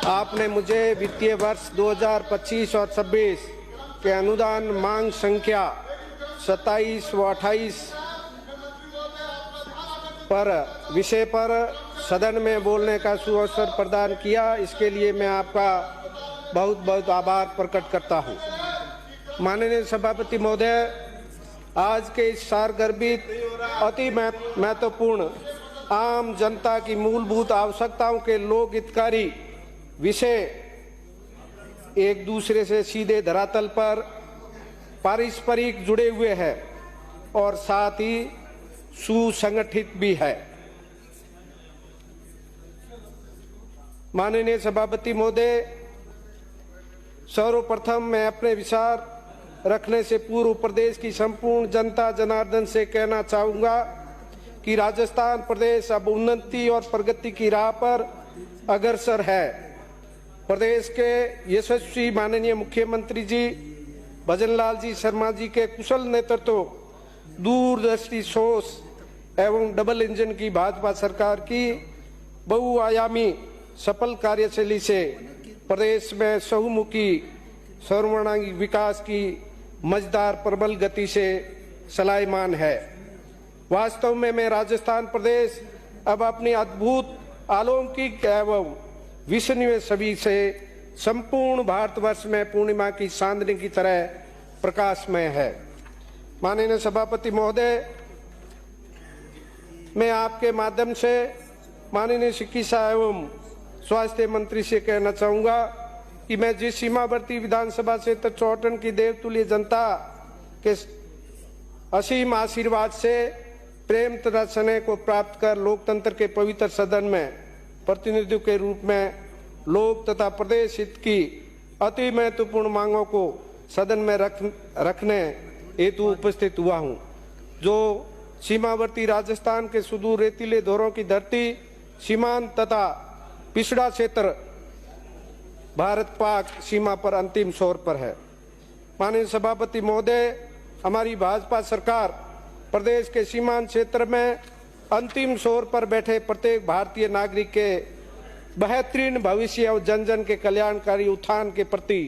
आपने मुझे वित्तीय वर्ष 2025 और 26 के अनुदान मांग संख्या 27 व 28 पर विषय पर सदन में बोलने का सुअवसर प्रदान किया। इसके लिए मैं आपका बहुत बहुत आभार प्रकट करता हूं। माननीय सभापति महोदय, आज के इस सारगर्भित अति महत्वपूर्ण आम जनता की मूलभूत आवश्यकताओं के लोक हितकारी विषय एक दूसरे से सीधे धरातल पर पारस्परिक जुड़े हुए हैं और साथ ही सुसंगठित भी है। माननीय सभापति महोदय, सर्वप्रथम मैं अपने विचार रखने से पूर्व प्रदेश की संपूर्ण जनता जनार्दन से कहना चाहूंगा कि राजस्थान प्रदेश अब उन्नति और प्रगति की राह पर अग्रसर है। प्रदेश के यशस्वी माननीय मुख्यमंत्री जी भजनलाल जी शर्मा जी के कुशल नेतृत्व, दूरदृष्टि सोच एवं डबल इंजन की भाजपा सरकार की बहुआयामी सफल कार्यशैली से प्रदेश में बहुमुखी सर्वांगीण विकास की मजदार प्रबल गति से चलायमान है। वास्तव में मैं राजस्थान प्रदेश अब अपनी अद्भुत अलौकिक एवं विश्वसनीय छवि से संपूर्ण भारतवर्ष में पूर्णिमा की चांदनी की तरह प्रकाशमय है। माननीय सभापति महोदय, मैं आपके माध्यम से माननीय चिकित्सा एवं स्वास्थ्य मंत्री से कहना चाहूंगा कि मैं जिस सीमावर्ती विधानसभा क्षेत्र चौहटन की देवतुल्य जनता के असीम आशीर्वाद से प्रेम तथा स्नेह को प्राप्त कर लोकतंत्र के पवित्र सदन में प्रतिनिधियों के रूप में लोक तथा प्रदेश हित की अति महत्वपूर्ण मांगों को सदन में रखने हेतु उपस्थित हुआ हूं। जो सीमावर्ती राजस्थान के सुदूर रेतीले धोरों की धरती, सीमांत तथा पिछड़ा क्षेत्र भारत पाक सीमा पर अंतिम छोर पर है। माननीय सभापति महोदय, हमारी भाजपा सरकार प्रदेश के सीमांत क्षेत्र में अंतिम छोर पर बैठे प्रत्येक भारतीय नागरिक के बेहतरीन भविष्य और जन जन के कल्याणकारी उत्थान के प्रति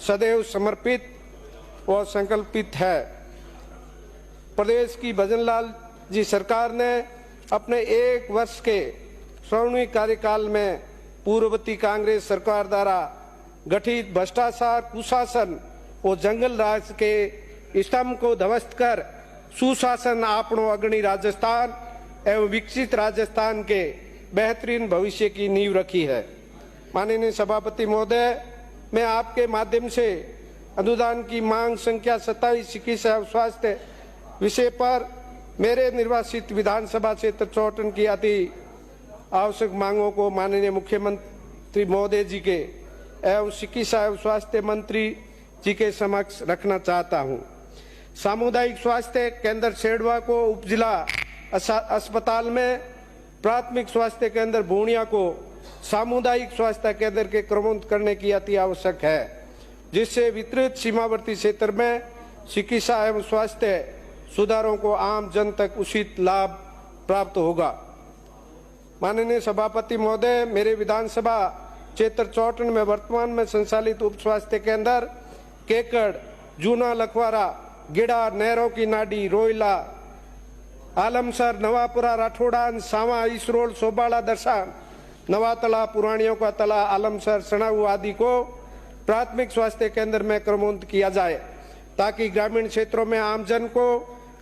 सदैव समर्पित और संकल्पित है। प्रदेश की भजनलाल जी सरकार ने अपने 1 वर्ष के स्वर्णिम कार्यकाल में पूर्ववर्ती कांग्रेस सरकार द्वारा गठित भ्रष्टाचार, कुशासन और जंगल राज के स्तंभ को ध्वस्त कर सुशासन आपनो अग्रणी राजस्थान एवं विकसित राजस्थान के बेहतरीन भविष्य की नींव रखी है। माननीय सभापति महोदय, मैं आपके माध्यम से अनुदान की मांग संख्या 27 चिकित्सा एवं स्वास्थ्य विषय पर मेरे निर्वाचित विधानसभा क्षेत्र चौहटन की अति आवश्यक मांगों को माननीय मुख्यमंत्री महोदय जी के एवं चिकित्सा एवं स्वास्थ्य मंत्री जी के समक्ष रखना चाहता हूं। सामुदायिक स्वास्थ्य केंद्र सेडवा को उप जिला अस्पताल में, प्राथमिक स्वास्थ्य केंद्र भूणिया को सामुदायिक स्वास्थ्य केंद्र के क्रमोन्नत करने की अति आवश्यक है, जिससे वितरित सीमावर्ती क्षेत्र में चिकित्सा एवं स्वास्थ्य सुधारों को आम जन तक उचित लाभ प्राप्त होगा। माननीय सभापति महोदय, मेरे विधानसभा क्षेत्र चौहटन में वर्तमान में संचालित उप स्वास्थ्य केंद्र केकड़, जूना, लखवारा, गिड़ा, नहरों की नाडी, रोइला, आलमसर, नवापुरा, राठौड़ान, सावा, इसरोल, सोबाड़ा, दरसान, नवातला, पुरानियों का तला, आलमसर, सणाऊ आदि को प्राथमिक स्वास्थ्य केंद्र में क्रमोन्नत किया जाए, ताकि ग्रामीण क्षेत्रों में आमजन को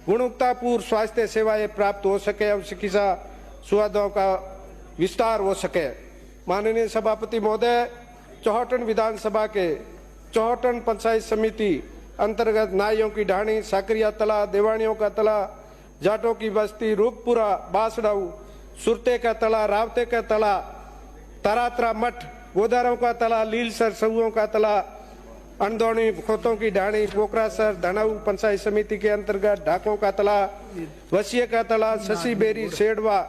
गुणवत्तापूर्ण स्वास्थ्य सेवाएं प्राप्त हो सके और चिकित्सा सुविधाओं का विस्तार हो सके। माननीय सभापति महोदय, चौहटन विधानसभा के चौहटन पंचायत समिति अंतर्गत नाइयों की ढाणी, साकरिया तला, देवानियों का तला, जाटों की बस्ती, रूपपुरा, बासड़ाऊ, सुरते का तला, रावते का तला, तारात्रा मठ, गोदारों का तला, लीलसर, सहुओं का तला, अंदौनी, खोतों की ढाणी, पोखरासर, धनाऊ पंचायत समिति के अंतर्गत ढाकों का तला, वसिया का तला, शशि बेरी, सेडवा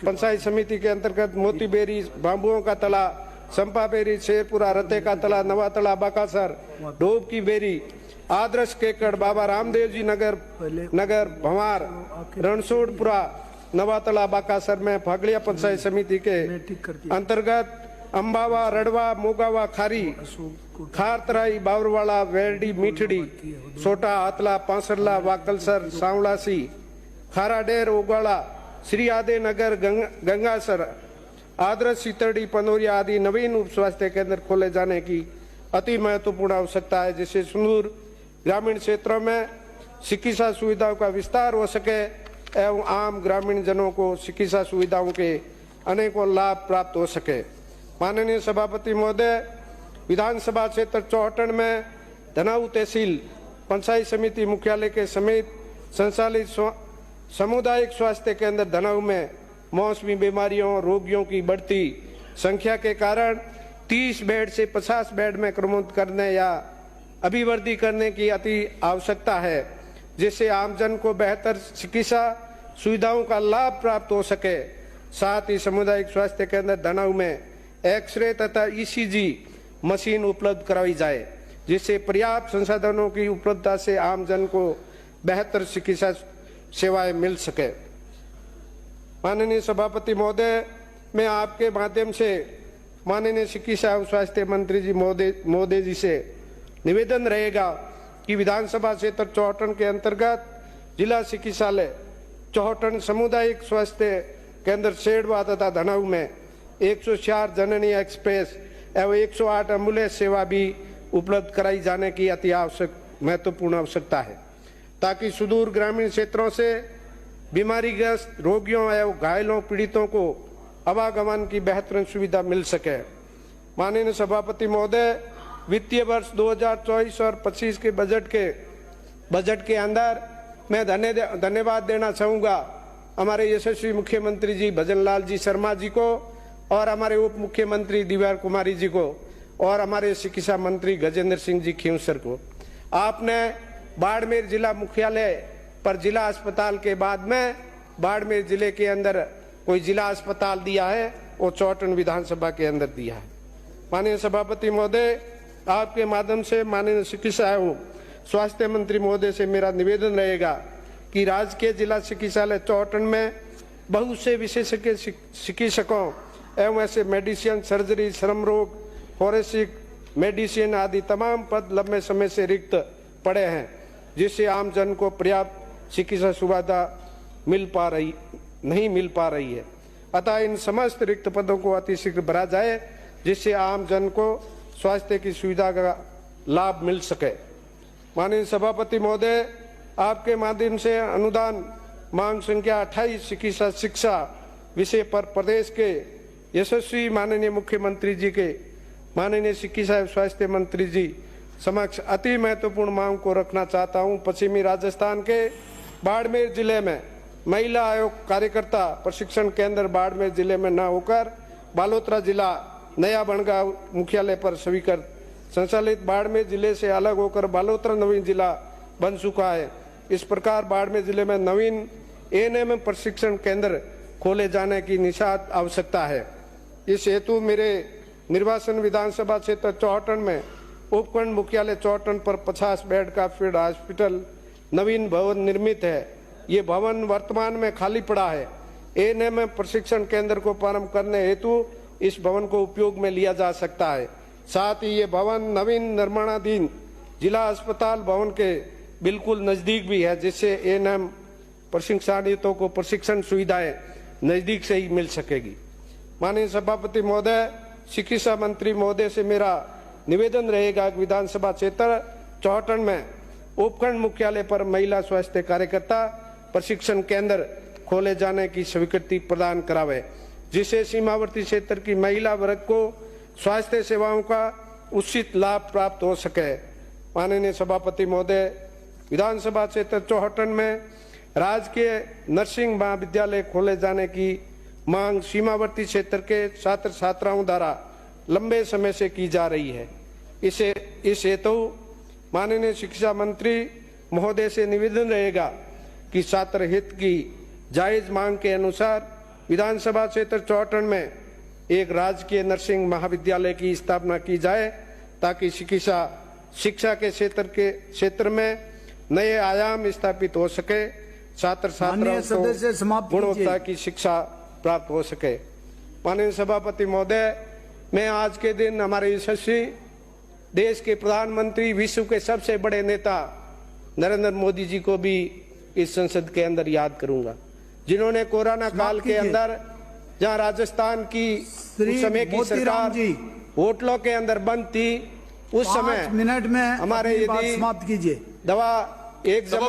पंचायत समिति के अंतर्गत मोती बेरी, बांबुओं का तला, संपा बेरी, शेरपुरा, रते का तला, नवातला, बाकासर, डोब की बेरी, आदर्श केकड़, बाबा रामदेव जी नगर भंवार, रणसोड़पुरा, नवातला, बाकासर में फागड़िया पंचायत समिति के अंतर्गत अंबावा, रड़वा, मोगावा, खारी, खारतराई, बावरवाड़ा, वेरडी, मीठड़ी, सोटा, आतला, पांसरला, वाकलसर, सांवलासी, खाराडेर, ओगाड़ा, श्री आदे नगर, गंगासर, आदर्श, सीतड़ी, पनोरिया आदि नवीन उप स्वास्थ्य केंद्र खोले जाने की अति महत्वपूर्ण आवश्यकता है, जिससे सुदूर ग्रामीण क्षेत्रों में चिकित्सा सुविधाओं का विस्तार हो सके एवं आम ग्रामीण जनों को चिकित्सा सुविधाओं के अनेकों लाभ प्राप्त हो सके। माननीय सभापति महोदय, विधानसभा क्षेत्र चौहटन में धनाऊ तहसील पंचायत समिति मुख्यालय के समेत संचालित सामुदायिक स्वास्थ्य केंद्र धनाऊ में मौसमी बीमारियों रोगियों की बढ़ती संख्या के कारण 30 बेड से 50 बेड में क्रमोन्नत करने या अभिवृद्धि करने की अति आवश्यकता है, जिससे आमजन को बेहतर चिकित्सा सुविधाओं का लाभ प्राप्त हो सके। साथ ही सामुदायिक स्वास्थ्य केंद्र धनाऊ में एक्सरे तथा ईसीजी मशीन उपलब्ध कराई जाए, जिससे पर्याप्त संसाधनों की उपलब्धता से आमजन को बेहतर चिकित्सा सेवाएं मिल सके। माननीय सभापति महोदय, मैं आपके माध्यम से माननीय चिकित्सा एवं स्वास्थ्य मंत्री जी महोदय जी से निवेदन रहेगा कि विधानसभा क्षेत्र चौहटन के अंतर्गत जिला चिकित्सालय चौहटन, सामुदायिक स्वास्थ्य केंद्र सेडवा तथा धनाऊ में 104 जननी एक्सप्रेस एवं 108 एम्बुलेंस सेवा भी उपलब्ध कराई जाने की अति आवश्यक महत्वपूर्ण आवश्यकता है, ताकि सुदूर ग्रामीण क्षेत्रों से बीमारीग्रस्त रोगियों एवं घायलों पीड़ितों को आवागमन की बेहतरीन सुविधा मिल सके। माननीय सभापति महोदय, वित्तीय वर्ष 2024 और 25 के बजट के अंदर मैं धन्यवाद देना चाहूँगा हमारे यशस्वी मुख्यमंत्री जी भजनलाल जी शर्मा जी को और हमारे उप मुख्यमंत्री दिव्या कुमारी जी को और हमारे चिकित्सा मंत्री गजेंद्र सिंह जी खींवसर को। आपने बाड़मेर जिला मुख्यालय पर जिला अस्पताल के बाद में बाड़मेर जिले के अंदर कोई जिला अस्पताल दिया है और चौहटन विधानसभा के अंदर दिया है। माननीय सभापति महोदय, आपके माध्यम से माननीय चिकित्सा एवं स्वास्थ्य मंत्री महोदय से मेरा निवेदन रहेगा कि राजकीय जिला चिकित्सालय चौहटन में बहुत से विशेषज्ञ चिकित्सकों एवं ऐसे मेडिसिन, सर्जरी, श्रम रोग, फोरेंसिक मेडिसिन आदि तमाम पद लंबे समय से रिक्त पड़े हैं, जिससे आम जन को पर्याप्त चिकित्सा सुविधा नहीं मिल पा रही है। अतः इन समस्त रिक्त पदों को अतिशीघ्र भरा जाए, जिससे आम जन को स्वास्थ्य की सुविधा का लाभ मिल सके। माननीय सभापति महोदय, आपके माध्यम से अनुदान मांग संख्या 28 चिकित्सा शिक्षा विषय पर प्रदेश के यशस्वी माननीय मुख्यमंत्री जी के माननीय चिकित्सा एवं स्वास्थ्य मंत्री जी समक्ष अति महत्वपूर्ण मांग को रखना चाहता हूं। पश्चिमी राजस्थान के बाड़मेर जिले में महिला आयोग कार्यकर्ता प्रशिक्षण केंद्र बाड़मेर जिले में न होकर बालोतरा जिला नया बनगांव मुख्यालय पर स्वीकृत संचालित बाड़मेर जिले से अलग होकर बालोतरा नवीन जिला बन चुका है। इस प्रकार बाड़मेर जिले में नवीन एएनएम प्रशिक्षण केंद्र खोले जाने की निशात आवश्यकता है। इस हेतु मेरे निर्वाचन विधानसभा क्षेत्र चौहटन में उपखंड मुख्यालय चौहटन पर 50 बेड का फील्ड हॉस्पिटल नवीन भवन निर्मित है। ये भवन वर्तमान में खाली पड़ा है। एएनएम प्रशिक्षण केंद्र को प्रारंभ करने हेतु इस भवन को उपयोग में लिया जा सकता है। साथ ही ये भवन नवीन निर्माणाधीन जिला अस्पताल भवन के बिल्कुल नजदीक भी है, जिससे एएनएम प्रशिक्षणार्थियों को प्रशिक्षण सुविधाएं नजदीक से ही मिल सकेगी। माननीय सभापति महोदय, चिकित्सा मंत्री महोदय से मेरा निवेदन रहेगा कि विधानसभा क्षेत्र चौहटन में उपखंड मुख्यालय पर महिला स्वास्थ्य कार्यकर्ता प्रशिक्षण केंद्र खोले जाने की स्वीकृति प्रदान करावे, जिससे सीमावर्ती क्षेत्र की महिला वर्ग को स्वास्थ्य सेवाओं का उचित लाभ प्राप्त हो सके। माननीय सभापति महोदय, विधानसभा क्षेत्र चौहटन में राजकीय नर्सिंग महाविद्यालय खोले जाने की मांग सीमावर्ती क्षेत्र के छात्र छात्राओं द्वारा लंबे समय से की जा रही है। इस हेतु माननीय शिक्षा मंत्री महोदय से निवेदन रहेगा कि छात्र हित की जायज मांग के अनुसार विधानसभा क्षेत्र चौहटन में एक राजकीय नर्सिंग महाविद्यालय की स्थापना की जाए, ताकि शिक्षा के क्षेत्र में नए आयाम स्थापित हो सके, छात्र छात्राओं को गुणवत्ता की शिक्षा प्राप्त हो सके। माननीय सभापति महोदय, मैं आज के दिन हमारे यशस्वी देश के प्रधानमंत्री, विश्व के सबसे बड़े नेता नरेंद्र मोदी जी को भी इस संसद के अंदर याद करूंगा, जिन्होंने कोरोना काल के अंदर जहां राजस्थान की उस समय की सरकार होटलों के अंदर बंद थी, उस समय 5 मिनट में हमारे बात समाप्त कीजिए। दवा एक जमा